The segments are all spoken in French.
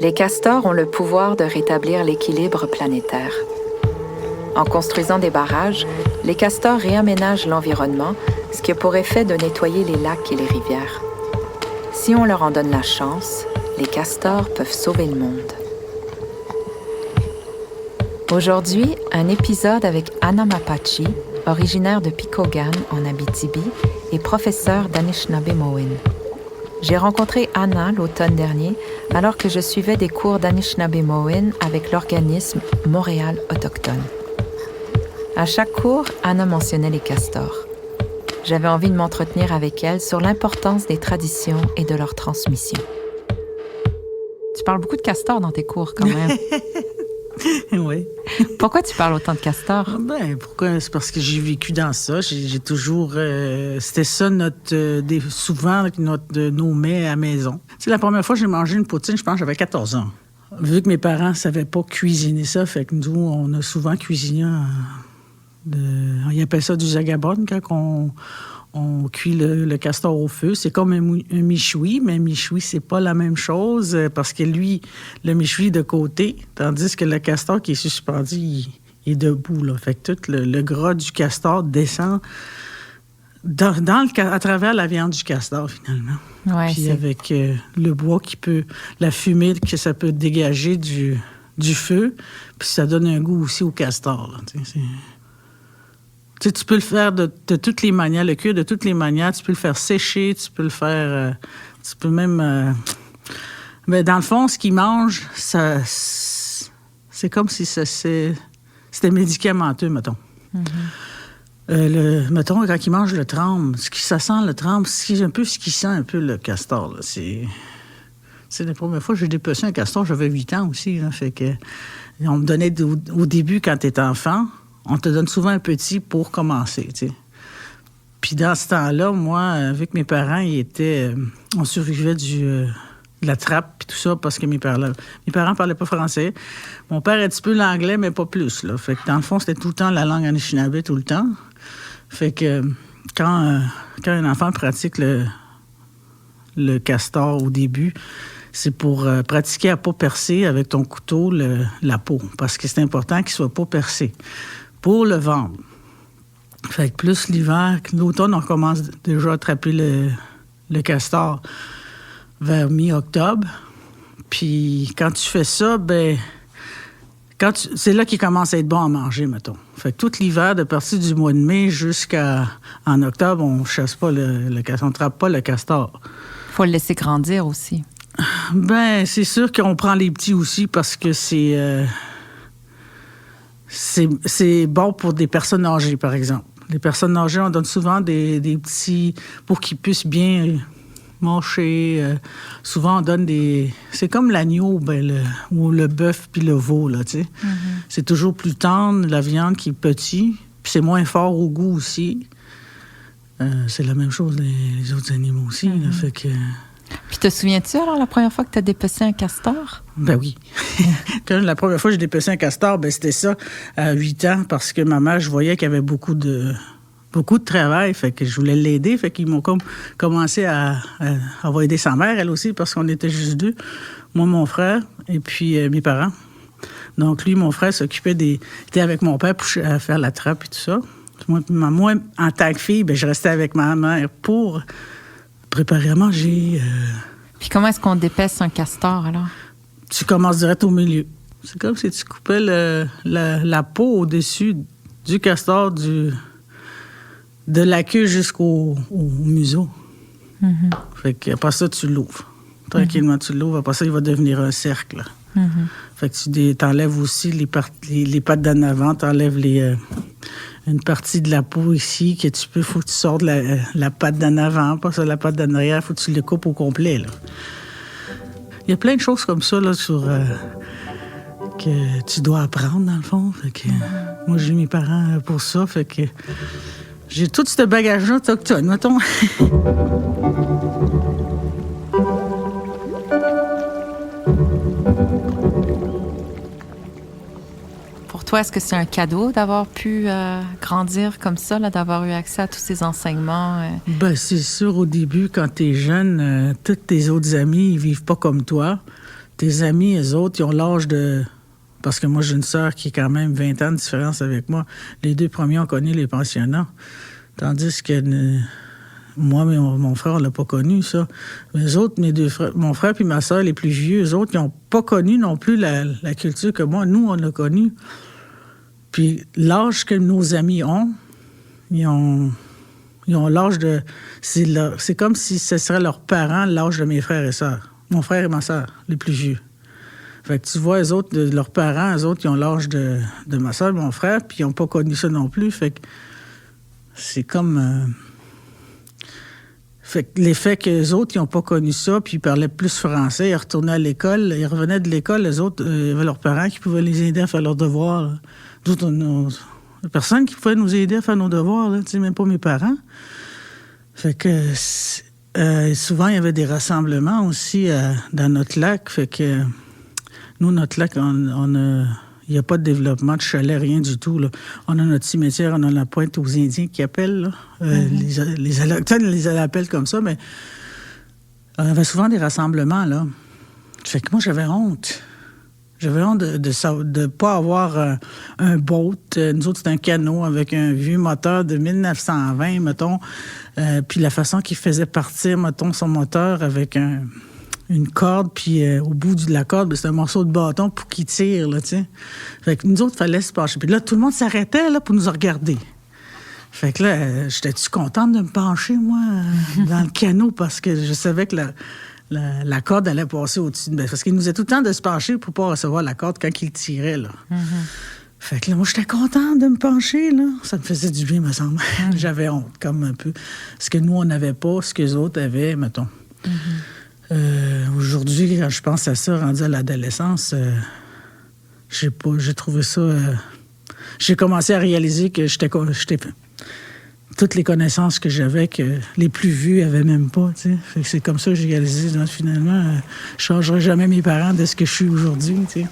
Les castors ont le pouvoir de rétablir l'équilibre planétaire. En construisant des barrages, les castors réaménagent l'environnement, ce qui a pour effet de nettoyer les lacs et les rivières. Si on leur en donne la chance, les castors peuvent sauver le monde. Aujourd'hui, un épisode avec Anna Mapachi, originaire de Pikaugan en Abitibi et professeure d'Anishinaabe-Mowin. J'ai rencontré Anna l'automne dernier alors que je suivais des cours d'Anishinaabe-Mowin avec l'organisme Montréal Autochtone. À chaque cours, Anna mentionnait les castors. J'avais envie de m'entretenir avec elle sur l'importance des traditions et de leur transmission. Tu parles beaucoup de castors dans tes cours, quand même. Oui. Pourquoi tu parles autant de castors? Pourquoi? C'est parce que j'ai vécu dans ça. J'ai toujours... c'était ça, souvent, nos mets à la maison. C'est la première fois que j'ai mangé une poutine, je pense que j'avais 14 ans. Vu que mes parents ne savaient pas cuisiner ça, fait que nous, on a souvent cuisiné... Ils appellent ça du zagabon quand on cuit le castor au feu. C'est comme un michoui, mais un michoui, c'est pas la même chose parce que lui, le michoui est de côté, tandis que le castor qui est suspendu, il est debout. Là. Fait que tout le gras du castor descend à travers la viande du castor, finalement. Ouais, puis avec le bois la fumée que ça peut dégager du feu, puis ça donne un goût aussi au castor. Là, tu peux le faire de toutes les manières, le cuire de toutes les manières. Tu peux le faire sécher, tu peux le faire... tu peux même... Mais dans le fond, ce qu'ils mangent, c'est comme si c'était médicamenteux, mettons. Mm-hmm. Mettons, quand ils mangent le tremble, ça sent le tremble, c'est un peu ce qui sent un peu le castor. Là. C'est la première fois que j'ai dépecé un castor, j'avais 8 ans aussi. Là, fait que, on me donnait au début, quand tu es enfant... On te donne souvent un petit pour commencer, tu sais. Puis dans ce temps-là, moi, avec mes parents, on survivait de la trappe puis tout ça parce que mes parents parlaient pas français. Mon père un petit peu l'anglais, mais pas plus, là. Fait que dans le fond, c'était tout le temps la langue anishinaabe, tout le temps. Fait que quand un enfant pratique le castor au début, c'est pour pratiquer à pas percer avec ton couteau la peau, parce que c'est important qu'il soit pas percé. Pour le vendre. Fait que plus l'hiver, l'automne, on commence déjà à attraper le castor vers mi-octobre. Puis quand tu fais ça, c'est là qu'il commence à être bon à manger, mettons. Fait que tout l'hiver, de partir du mois de mai jusqu'en octobre, on chasse pas le castor, on trappe pas le castor. Faut le laisser grandir aussi. C'est sûr qu'on prend les petits aussi parce que c'est bon pour des personnes âgées, par exemple. Les personnes âgées, on donne souvent des petits... pour qu'ils puissent bien mâcher. Souvent, on donne des... C'est comme l'agneau ou le bœuf puis le veau, là, tu sais. Mm-hmm. C'est toujours plus tendre, la viande qui est petite, puis c'est moins fort au goût aussi. C'est la même chose, les autres animaux aussi, là, fait que... Puis te souviens-tu, alors, la première fois que tu as dépecé un castor? Ben oui. Quand la première fois que j'ai dépecé un castor, c'était ça, à 8 ans, parce que ma mère, je voyais qu'il y avait beaucoup de travail, fait que je voulais l'aider, fait qu'ils m'ont commencé à aider sa mère, elle aussi, parce qu'on était juste deux, moi, mon frère, et puis mes parents. Donc, lui, mon frère, était avec mon père pour faire la trappe et tout ça. Moi, en tant que fille, je restais avec ma mère pour... préparer à manger. Puis comment est-ce qu'on dépaisse un castor, alors? Tu commences direct au milieu. C'est comme si tu coupais la peau au-dessus du castor, de la queue jusqu'au museau. Mm-hmm. Fait qu'après ça, tu l'ouvres. Tranquillement, tu l'ouvres. Après ça, il va devenir un cercle. Mm-hmm. Fait que tu enlèves aussi les pattes d'en avant, tu enlèves une partie de la peau ici que faut que tu sortes la patte d'en avant, pas ça, la patte d'en arrière, faut que tu le coupes au complet, là. Il y a plein de choses comme ça, là, que tu dois apprendre, dans le fond. Fait que, moi, j'ai mes parents pour ça, fait que j'ai tout ce bagage-là autochtone, mettons. Pour toi, est-ce que c'est un cadeau d'avoir pu grandir comme ça, là, d'avoir eu accès à tous ces enseignements? C'est sûr, au début, quand t'es jeune, tous tes autres amis, ils vivent pas comme toi. tes amis, eux autres, ils ont l'âge de... Parce que moi, j'ai une sœur qui a quand même 20 ans de différence avec moi. Les 2 premiers ont connu les pensionnats. Tandis que moi, mon frère, on l'a pas connu, ça. Mais eux autres, mes 2 frères, mon frère et ma sœur, les plus vieux, eux autres, ils n'ont pas connu non plus la culture que moi. Nous, on l'a connue. Puis l'âge que nos amis ont, ils ont l'âge de... C'est comme si ce serait leurs parents, l'âge de mes frères et sœurs. Mon frère et ma sœur, les plus vieux. Fait que tu vois, eux autres, leurs parents, eux autres, ils ont l'âge de ma soeur et mon frère, puis ils n'ont pas connu ça non plus. Fait que c'est comme... Fait que l'effet qu'eux autres, ils n'ont pas connu ça, puis ils parlaient plus français, ils retournaient à l'école, ils revenaient de l'école, les autres, il y avait leurs parents qui pouvaient les aider à faire leurs devoirs. Là. D'autres, personne qui pouvait nous aider à faire nos devoirs, là, tu sais, même pas mes parents. Fait que souvent, il y avait des rassemblements aussi dans notre lac, fait que... Nous, notre lac, il n'y a pas de développement de chalet, rien du tout. Là. On a notre cimetière, on a la pointe aux Indiens qui appellent. Là. Les Allochtones les appellent comme ça, mais on avait souvent des rassemblements. Là. Fait que moi, j'avais honte. J'avais honte de ne pas avoir un boat. Nous autres, c'était un canot avec un vieux moteur de 1920, mettons. Puis la façon qu'il faisait partir, mettons, son moteur avec une corde, puis au bout de la corde, c'est un morceau de bâton pour qu'il tire, là, tu sais. Fait que nous autres, il fallait se pencher. Puis là, tout le monde s'arrêtait, là, pour nous regarder. Fait que là, j'étais-tu contente de me pencher, moi, dans le canot, parce que je savais que la corde allait passer au-dessus de... Parce qu'il nous a tout le temps de se pencher pour pas recevoir la corde quand il tirait, là. Fait que là, moi, j'étais contente de me pencher, là. Ça me faisait du bien, me semble. J'avais honte, comme un peu. Ce que nous, on n'avait pas, ce que les autres avaient, mettons. Aujourd'hui, quand je pense à ça, rendu à l'adolescence, j'ai trouvé ça... j'ai commencé à réaliser que j'étais toutes les connaissances que j'avais, que les plus vieux n'avaient même pas, tu sais. Fait que c'est comme ça que j'ai réalisé, finalement, je changerai jamais mes parents de ce que je suis aujourd'hui, tu sais.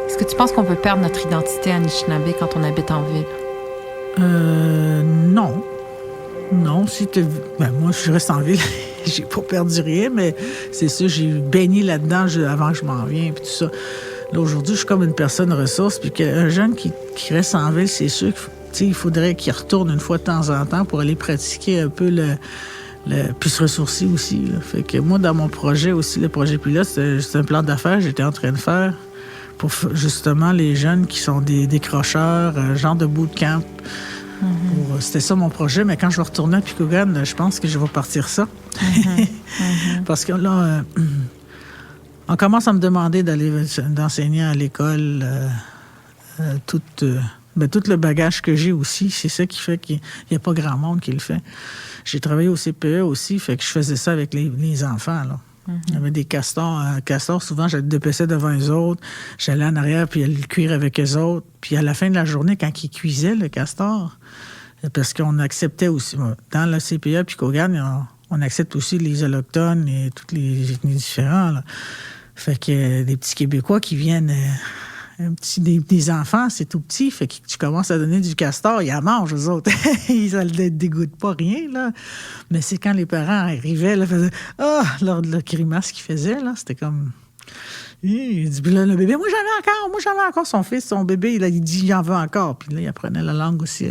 Est-ce que tu penses qu'on peut perdre notre identité Anishinaabe quand on habite en ville? Non. Non, moi, je reste en ville. J'ai pas perdu rien, mais c'est sûr, j'ai baigné là-dedans avant que je m'en vienne, puis tout ça. Là, aujourd'hui, je suis comme une personne ressource, puis qu'un jeune qui reste en ville, c'est sûr qu'il faudrait qu'il retourne une fois de temps en temps pour aller pratiquer un peu puis se ressourcer aussi. Là. Fait que moi, dans mon projet aussi, le projet Pilote, c'est un plan d'affaires que j'étais en train de faire pour justement les jeunes qui sont des décrocheurs, genre de bootcamp. C'était ça mon projet, mais quand je vais retourner à Picogan, je pense que je vais partir ça. Parce que là, on commence à me demander d'enseigner à l'école tout le bagage que j'ai aussi. C'est ça qui fait qu'il n'y a pas grand monde qui le fait. J'ai travaillé au CPE aussi, fait que je faisais ça avec les enfants, là. Il y avait des castors. Castors, souvent, je dépêchais devant eux autres. J'allais en arrière, puis le cuire avec eux autres. Puis à la fin de la journée, quand ils cuisaient, le castor, parce qu'on acceptait aussi... Dans la CPA puis Kogan, on accepte aussi les Autochtones et tous les ethnies différents, là. Fait que des petits Québécois qui viennent... des enfants, c'est tout petit. Fait que tu commences à donner du castor, ils en mangent, eux autres. Ils ne dégoûtent pas rien, là. Mais c'est quand les parents arrivaient, là, faisaient « Ah! » Leur grimace qu'ils faisaient, là, c'était comme... Il dit, là, le bébé, moi j'en ai encore son fils, son bébé, il dit, il en veut encore. Puis là, il apprenait la langue aussi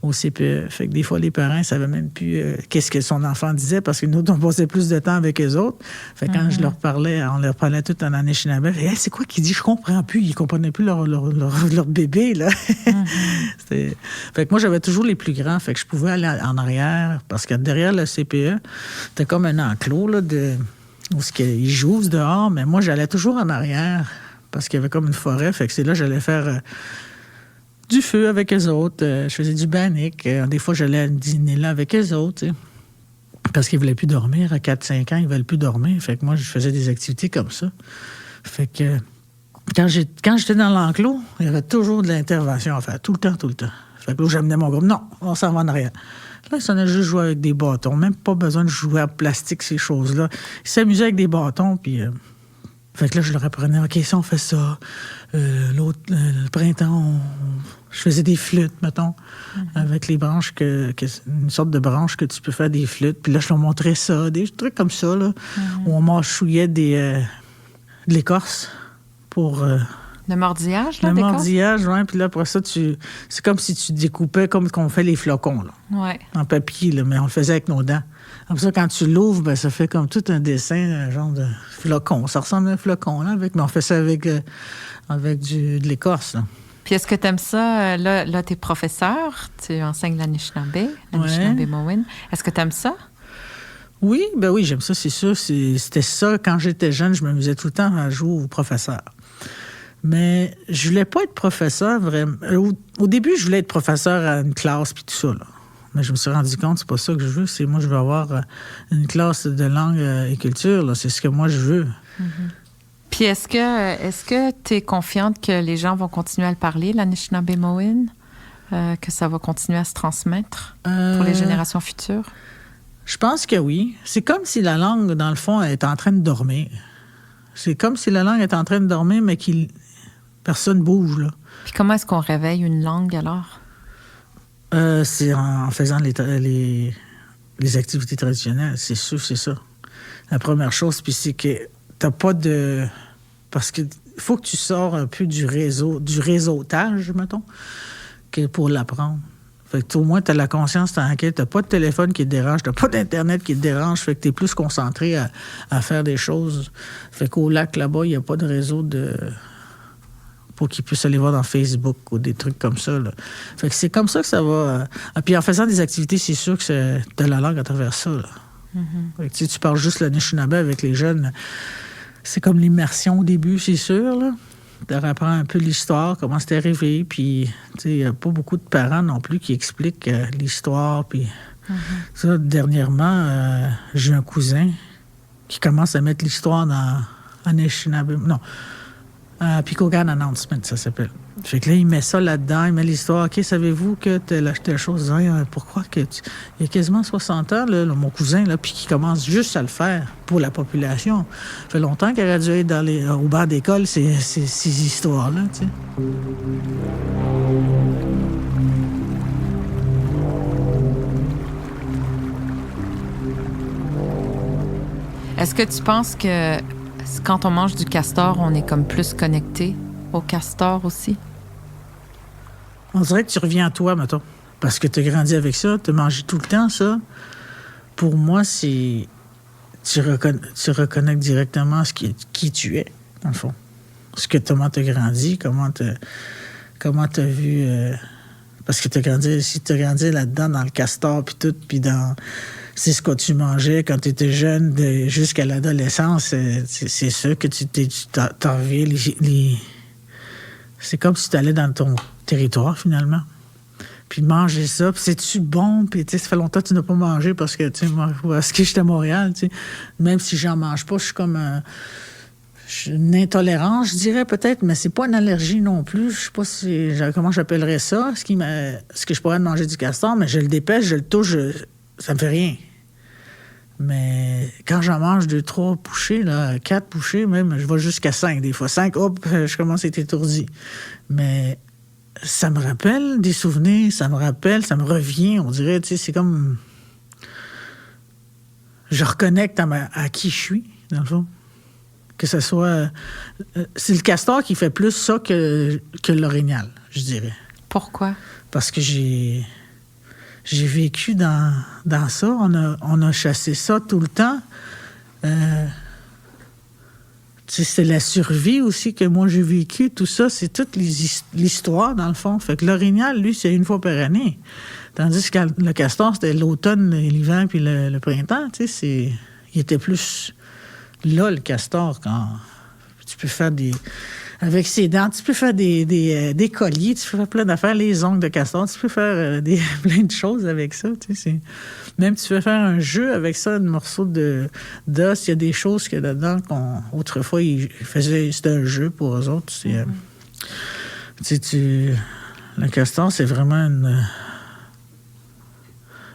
au CPE. Fait que des fois, les parents ne savaient même plus qu'est-ce que son enfant disait, parce que nous, on passait plus de temps avec eux autres. Fait que quand je leur parlais, on leur parlait tout en Anishinaabe. Hey, c'est quoi qu'il dit? Je comprends plus. Ils ne comprenaient plus leur bébé, là. Fait que moi, j'avais toujours les plus grands. Fait que je pouvais aller en arrière, parce que derrière le CPE, c'était comme un enclos, là, où ils jouent dehors, mais moi, j'allais toujours en arrière parce qu'il y avait comme une forêt. Fait que c'est là que j'allais faire du feu avec eux autres. Je faisais du bannick. Des fois, j'allais dîner là avec eux autres, t'sais, parce qu'ils ne voulaient plus dormir. À 4-5 ans, ils ne veulent plus dormir. Fait que moi, je faisais des activités comme ça. Fait que quand j'étais dans l'enclos, il y avait toujours de l'intervention à faire. Tout le temps. Fait que là, j'amenais mon groupe. Non, on s'en va en arrière. Là, ils s'en a juste joué avec des bâtons. Même pas besoin de jouer à plastique, ces choses-là. Ils s'amusaient avec des bâtons, puis Fait que là, je leur apprenais, OK, si on fait ça, le printemps, je faisais des flûtes, mettons, avec les branches, une sorte de branche que tu peux faire des flûtes. Puis là, je leur montrais ça, des trucs comme ça, là, où on mâchouillait de l'écorce pour... le mordillage, là, le d'écorce? mordillage, oui. Puis là, après ça, c'est comme si tu découpais comme qu'on fait les flocons, là, en papier, là, mais on le faisait avec nos dents. Comme ça, quand tu l'ouvres, ben, ça fait comme tout un dessin, un genre de flocon. Ça ressemble à un flocon, là, mais on fait ça avec de l'écorce, là. Puis est-ce que tu aimes ça? Là tu es professeur, tu enseignes l'Anishinaabe Mowin. Est-ce que tu aimes ça? Oui, ben oui, j'aime ça, c'est sûr. C'était ça, quand j'étais jeune, je m'amusais tout le temps à jouer au professeur. Mais je voulais pas être professeur, vraiment. Au début, je voulais être professeur à une classe, puis tout ça, là. Mais je me suis rendu compte, c'est pas ça que je veux. C'est moi, je veux avoir une classe de langue et culture, là. C'est ce que moi, je veux. Puis est-ce que tu es confiante que les gens vont continuer à le parler, l'Anishinaabe Mowin? Que ça va continuer à se transmettre pour les générations futures? Je pense que oui. C'est comme si la langue, dans le fond, est en train de dormir. C'est comme si la langue est en train de dormir, mais personne bouge, là. Puis comment est-ce qu'on réveille une langue, alors? C'est en faisant les activités traditionnelles, c'est sûr, c'est ça. La première chose, puis c'est que t'as pas de... Parce que faut que tu sors un peu du réseautage, mettons, pour l'apprendre. Fait que au moins, t'as la conscience tranquille, t'as pas de téléphone qui te dérange, t'as pas d'Internet qui te dérange, fait que t'es plus concentré à faire des choses. Fait qu'au lac, là-bas, il n'y a pas de réseau pour qu'ils puissent aller voir dans Facebook ou des trucs comme ça, là. Fait que c'est comme ça que ça va... Puis en faisant des activités, c'est sûr que c'est de la langue à travers ça, là. Fait que, tu parles juste l'Anishinaabe avec les jeunes, c'est comme l'immersion au début, c'est sûr, là. De apprendre un peu l'histoire, comment c'est arrivé, puis il n'y a pas beaucoup de parents non plus qui expliquent l'histoire, puis ça, dernièrement, j'ai un cousin qui commence à mettre l'histoire dans Anishinaabe, non, Picogan Announcement, ça s'appelle. Fait que là, il met ça là-dedans, il met l'histoire. OK, savez-vous que telle chose? Pourquoi que il y a quasiment 60 ans, là, mon cousin, là, puis qui commence juste à le faire pour la population. Ça fait longtemps qu'il aurait dû être au banc d'école, ces histoires-là, tu sais. Est-ce que tu penses que quand on mange du castor, on est comme plus connecté au castor aussi? On dirait que tu reviens à toi, mettons. Parce que tu as grandi avec ça, tu as mangé tout le temps ça. Pour moi, c'est... Tu reconnectes directement qui tu es, dans le fond. Comment tu as grandi, comment tu as vu... parce que si tu as grandi là-dedans, dans le castor, puis tout, puis dans... C'est ce que tu mangeais quand tu étais jeune jusqu'à l'adolescence. C'est ça que t'en reviens. C'est comme si tu allais dans ton territoire, finalement. Puis manger ça, puis c'est-tu bon? Puis ça fait longtemps que tu n'as pas mangé parce que, moi, parce que j'étais à Montréal, même si j'en mange pas, je suis comme une intolérance, je dirais peut-être, mais c'est pas une allergie non plus. Je sais pas comment j'appellerais ça. Est-ce que je pourrais manger du castor, mais je le dépêche, je le touche, ça me fait rien. Mais quand j'en mange 2, 3 bouchées, 4 bouchées, même, je vais jusqu'à 5 des fois. 5, hop, je commence à être étourdi. Mais ça me rappelle des souvenirs, ça me revient, on dirait, c'est comme... Je reconnecte à qui je suis, dans le fond. Que ce soit... c'est le castor qui fait plus ça que l'orignal, je dirais. Pourquoi? Parce que j'ai vécu dans ça. On a chassé ça tout le temps. C'est la survie aussi que moi j'ai vécu. Tout ça, c'est toute l'histoire, dans le fond. Fait que l'orignal, lui, c'est une fois par année. Tandis que le castor, c'était l'automne, l'hiver puis le printemps. Il était plus là, le castor, quand tu peux faire avec ses dents, tu peux faire des colliers, tu peux faire plein d'affaires, les ongles de castor, tu peux faire plein de choses avec ça. Même tu peux faire un jeu avec ça, un morceau d'os, il y a des choses qu'il y a dedans autrefois, ils faisaient, c'était un jeu pour eux autres. Le castor, c'est vraiment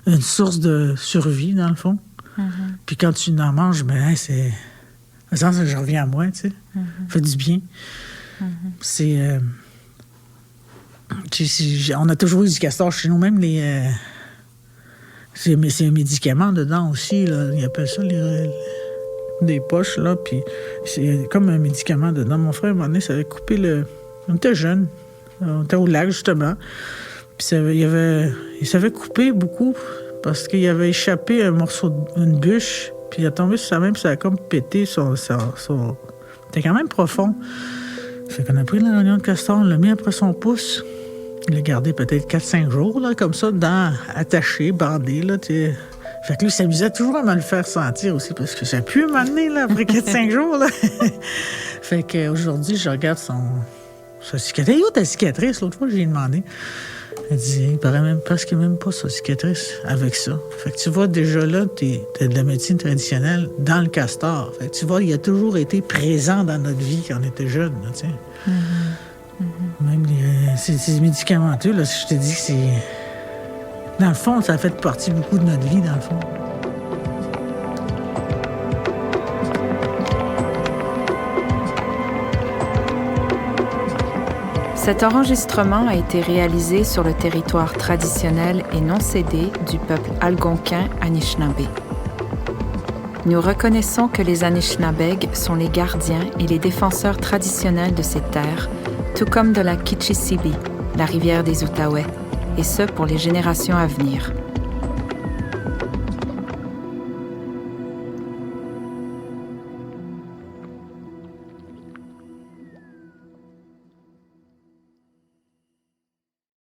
une source de survie, dans le fond. Mm-hmm. Puis quand tu en manges, c'est Le sens que je reviens à moi, tu sais. Ça fait du bien. C'est... on a toujours eu du castor chez nous, même les... c'est un médicament dedans aussi, là. Ils appellent ça des poches, là, puis c'est comme un médicament dedans. Mon frère, à un moment donné, ça avait coupé le... On était jeunes. On était au lac, justement. Puis il s'avait coupé beaucoup parce qu'il avait échappé un morceau d'une bûche, puis il a tombé sur sa main, puis ça a comme pété son... C'était quand même profond. Fait qu'on a pris l'oignon de castor, on l'a mis après son pouce. Il l'a gardé peut-être 4-5 jours, là, comme ça, attaché, bandé, là, tu sais. Fait que lui, il s'amusait toujours à me le faire sentir aussi, parce que ça a pu m'amener, là, après 4-5 jours, là. Fait qu'aujourd'hui, je regarde sa cicatrice. Où ta cicatrice? L'autre fois, j'ai demandé. Elle dit, il paraît même presque même pas sa cicatrice avec ça. Fait que tu vois, déjà là, t'as de la médecine traditionnelle dans le castor. Fait que tu vois, il a toujours été présent dans notre vie quand on était jeunes, tu sais. Même ces médicamenteux, là, je te dis que c'est... Dans le fond, ça a fait partie beaucoup de notre vie, dans le fond. Cet enregistrement a été réalisé sur le territoire traditionnel et non cédé du peuple algonquin Anishinaabe. Nous reconnaissons que les Anishinaabeg sont les gardiens et les défenseurs traditionnels de ces terres, tout comme de la Kichisibi, la rivière des Outaouais, et ce pour les générations à venir.